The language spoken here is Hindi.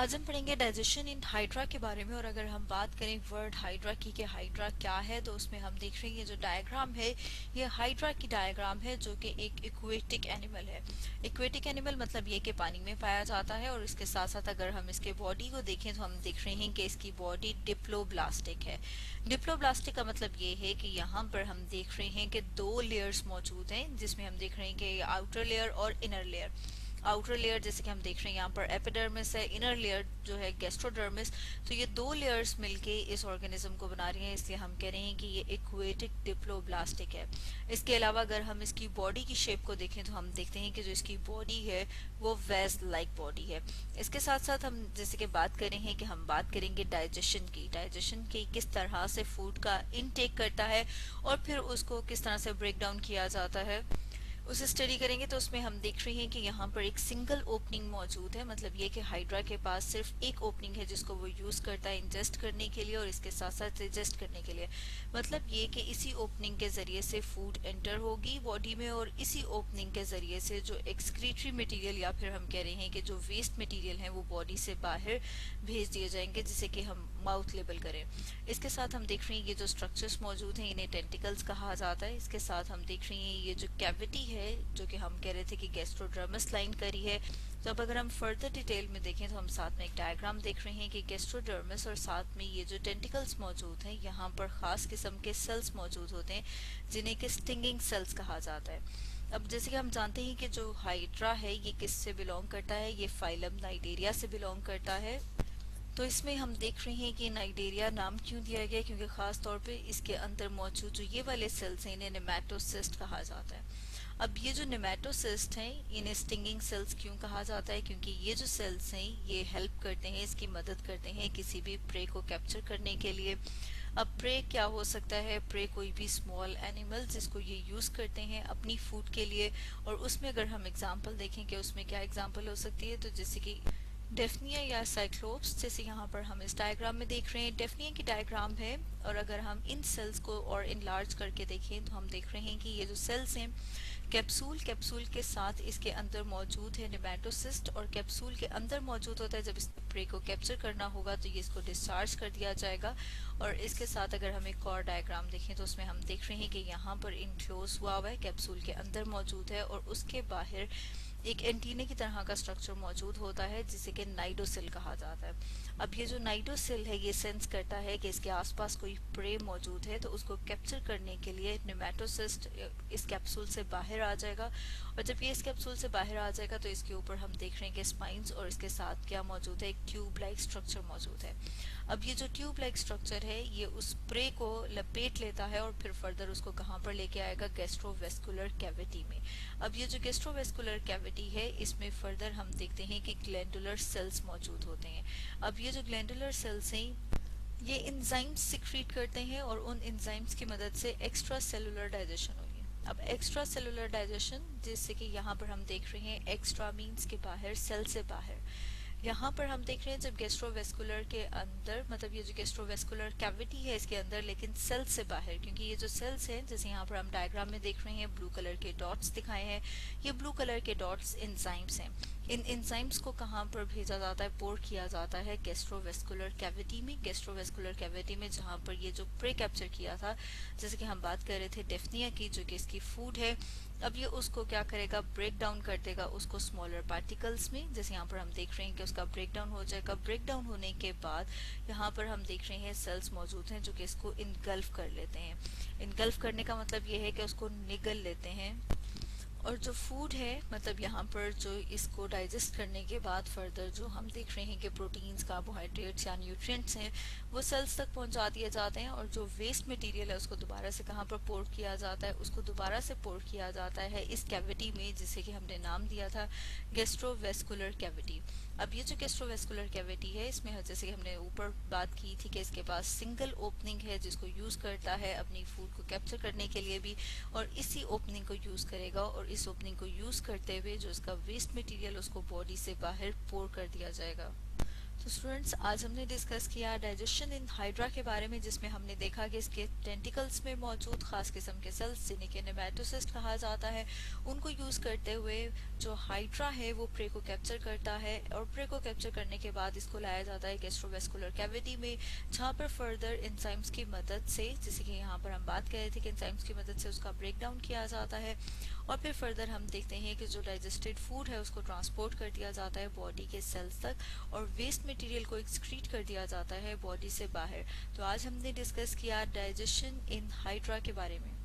आज हम पढ़ेंगे डाइजेशन इन हाइड्रा के बारे में। और अगर हम बात करें वर्ड हाइड्रा की कि हाइड्रा क्या है, तो उसमें हम देख रहे हैं ये जो डायग्राम है ये हाइड्रा की डायग्राम है, जो कि एक इक्वेटिक एनिमल है। इक्वेटिक एनिमल मतलब ये कि पानी में पाया जाता है। और इसके साथ साथ अगर हम इसके बॉडी को देखें तो हम देख रहे हैं कि इसकी बॉडी डिप्लोब्लास्टिक है। डिप्लोब्लास्टिक का मतलब ये है कि यहाँ पर हम देख रहे हैं कि दो लेयर्स मौजूद हैं, जिसमें हम देख रहे हैं कि आउटर लेयर और इनर लेयर। आउटर लेयर जैसे कि हम देख रहे हैं यहाँ पर एपिडर्मिस है, इनर लेयर जो है गैस्ट्रोडर्मिस। तो ये दो लेयर्स मिलके इस ऑर्गेनिज्म को बना रही हैं, इसलिए हम कह रहे हैं कि ये इक्वेटिक डिप्लोब्लास्टिक है। इसके अलावा अगर हम इसकी बॉडी की शेप को देखें तो हम देखते हैं कि जो इसकी बॉडी है वो वेज लाइक बॉडी है। इसके साथ साथ हम जैसे कि बात कर रहे हैं कि हम बात करेंगे डाइजेशन की किस तरह से फूड का इनटेक करता है और फिर उसको किस तरह से ब्रेक डाउन किया जाता है, उसे स्टडी करेंगे। तो उसमें हम देख रहे हैं कि यहाँ पर एक सिंगल ओपनिंग मौजूद है। मतलब ये कि हाइड्रा के पास सिर्फ एक ओपनिंग है जिसको वो यूज करता है इंजेस्ट करने के लिए और इसके साथ साथ डाइजेस्ट करने के लिए। मतलब ये कि इसी ओपनिंग के जरिए से फूड एंटर होगी बॉडी में और इसी ओपनिंग के जरिए से जो एक्सक्रीटरी मटेरियल या फिर हम कह रहे हैं कि जो वेस्ट मटेरियल है वो बॉडी से बाहर भेज दिए जाएंगे, जिसे कि हम माउथ लेबल करें। इसके साथ हम देख रहे हैं ये जो स्ट्रक्चर्स मौजूद हैं इन्हें टेंटिकल्स कहा जाता है। इसके साथ हम देख रहे हैं ये जो कैविटी है, जो कि हम कह रहे थे कि गैस्ट्रोडर्मस लाइन करी है। तो अब अगर हम फर्दर डिटेल में देखें तो हम साथ में एक डायग्राम देख रहे हैं कि गैस्ट्रोडर्मस और साथ में ये जो टेंटिकल्स मौजूद हैं यहाँ पर खास किस्म के सेल्स मौजूद होते हैं, जिन्हें कि स्टिंगिंग सेल्स कहा जाता है। अब जैसे कि हम जानते हैं कि जो हाइड्रा है ये किससे बिलोंग करता है, ये फाइलम नाइडेरिया से बिलोंग करता है। तो इसमें हम देख रहे हैं कि नाइडेरिया नाम क्यों दिया गया, क्योंकि खास तौर पे इसके अंदर मौजूद जो ये वाले सेल्स हैं इन्हें नेमेटोसिस्ट कहा जाता है। अब ये जो नेमेटोसिस्ट हैं इन्हें स्टिंगिंग सेल्स क्यों कहा जाता है, क्योंकि ये जो सेल्स हैं ये हेल्प करते हैं, इसकी मदद करते हैं किसी भी प्रे को कैप्चर करने के लिए। अब प्रे क्या हो सकता है, प्रे कोई भी स्मॉल एनिमल जिसको ये यूज करते हैं अपनी फूड के लिए। और उसमें अगर हम एग्जांपल देखें कि उसमें क्या एग्जांपल हो सकती है, तो जैसे कि डेफनिया या साइक्लोप्स, जैसे यहाँ पर हम इस डायग्राम में देख रहे हैं डेफनिया की डायग्राम है। और अगर हम इन सेल्स को और इनलार्ज करके देखें तो हम देख रहे हैं कि ये जो सेल्स हैं कैप्सूल के साथ इसके अंदर मौजूद है नेमेटोसिस्ट, और कैप्सूल के अंदर मौजूद होता है। जब इस प्रे को कैप्चर करना होगा तो ये इसको डिस्चार्ज कर दिया जाएगा। और इसके साथ अगर हम एक और डायग्राम देखें तो उसमें हम देख रहे हैं कि यहाँ पर इनक्लोज हुआ है, कैप्सूल के अंदर मौजूद है और उसके बाहर एक एंटीने की तरह का स्ट्रक्चर मौजूद होता है जिसे कि नाइडोसिल कहा जाता है। अब ये जो नाइडोसिल है ये सेंस करता है कि इसके आसपास कोई प्रे मौजूद है, तो उसको कैप्चर करने के लिए नेमेटोसिस्ट इस कैप्सूल से बाहर आ जाएगा। और जब ये इस कैप्सूल से बाहर आ जाएगा तो इसके ऊपर हम देख रहे हैं कि स्पाइंस और इसके साथ क्या मौजूद है, एक ट्यूब लाइक स्ट्रक्चर मौजूद है। अब ये जो ट्यूब लाइक स्ट्रक्चर है ये उस प्रे को लपेट लेता है और फिर फर्दर उसको कहाँ पर लेके आएगा, गैस्ट्रोवेस्कुलर कैविटी में। अब ये जो गैस्ट्रोवेस्कुलर कैविटी है इसमें फर्दर हम देखते हैं कि ग्लैंडुलर सेल्स मौजूद होते हैं। अब ये जो ग्लैंडुलर सेल्स हैं ये एंजाइम्स सिक्रीट करते हैं और उन एंजाइम्स की मदद से एक्स्ट्रा सेलुलर डाइजेशन होगी। अब एक्स्ट्रा सेलुलर डाइजेशन, जैसे कि यहाँ पर हम देख रहे हैं एक्स्ट्रा मीन्स के बाहर, सेल से बाहर। यहाँ पर हम देख रहे हैं जब गैस्ट्रोवेस्कुलर के अंदर, मतलब ये जो गैस्ट्रोवेस्कुलर कैविटी है इसके अंदर लेकिन सेल से बाहर, क्योंकि ये जो सेल्स हैं जैसे यहाँ पर हम डायग्राम में देख रहे हैं ब्लू कलर के डॉट्स दिखाए हैं, ये ब्लू कलर के डॉट्स एंजाइम्स हैं। इन एंजाइम्स को कहाँ पर भेजा जाता है, पोर किया जाता है गैस्ट्रोवेस्कुलर कैविटी में। गैस्ट्रोवेस्कुलर कैविटी में जहाँ पर ये जो प्रे कैप्चर किया था, जैसे कि हम बात कर रहे थे डेफनिया की जो कि इसकी फूड है, अब ये उसको क्या करेगा, ब्रेक डाउन कर देगा उसको स्मॉलर पार्टिकल्स में। जैसे यहाँ पर हम देख रहे हैं कि उसका ब्रेक डाउन हो जाएगा। ब्रेक डाउन होने के बाद यहाँ पर हम देख रहे हैं सेल्स मौजूद हैं जो कि इसको इनगल्फ कर लेते हैं। इनगल्फ करने का मतलब ये है कि उसको निगल लेते हैं। और जो फूड है, मतलब यहाँ पर जो इसको डाइजेस्ट करने के बाद फर्दर जो हम देख रहे हैं कि प्रोटीन्स, कार्बोहाइड्रेट्स या न्यूट्रिएंट्स हैं वो सेल्स तक पहुंचा दिए जाते हैं। और जो वेस्ट मटेरियल है उसको दोबारा से कहाँ पर पोर किया जाता है, उसको दोबारा से पोर किया जाता है इस कैविटी में, जिसे कि हमने नाम दिया था गैस्ट्रोवेस्कुलर कैविटी। अब ये जो गैस्ट्रोवेस्कुलर कैविटी है इसमें जैसे कि हमने ऊपर बात की थी कि इसके पास सिंगल ओपनिंग है जिसको यूज करता है अपनी फूड को कैप्चर करने के लिए भी, और इसी ओपनिंग को यूज करेगा और इस ओपनिंग को यूज करते हुए जो इसका वेस्ट मटेरियल उसको बॉडी से बाहर पोर कर दिया जाएगा। तो स्टूडेंट्स, आज हमने डिस्कस किया डाइजेशन इन हाइड्रा के बारे में, जिसमें हमने देखा कि इसके टेंटिकल्स में मौजूद खास किस्म के सेल्स जिन्हें कि नेमेटोसिस्ट कहा जाता है, उनको यूज करते हुए जो हाइड्रा है वो प्रे को कैप्चर करता है, और प्रे को कैप्चर करने के बाद इसको लाया जाता है गैस्ट्रोवेस्कुलर कैविटी में, जहाँ पर फर्दर एंजाइम्स की मदद से, जैसे कि यहाँ पर हम बात कर रहे थे कि एंजाइम्स की मदद से उसका ब्रेक डाउन किया जाता है, और फिर फर्दर हम देखते हैं कि जो डाइजेस्टेड फूड है उसको ट्रांसपोर्ट कर दिया जाता है बॉडी के सेल्स तक, और वेस्ट मटेरियल को एक्सक्रीट कर दिया जाता है बॉडी से बाहर। तो आज हमने डिस्कस किया डाइजेशन इन हाइड्रा के बारे में।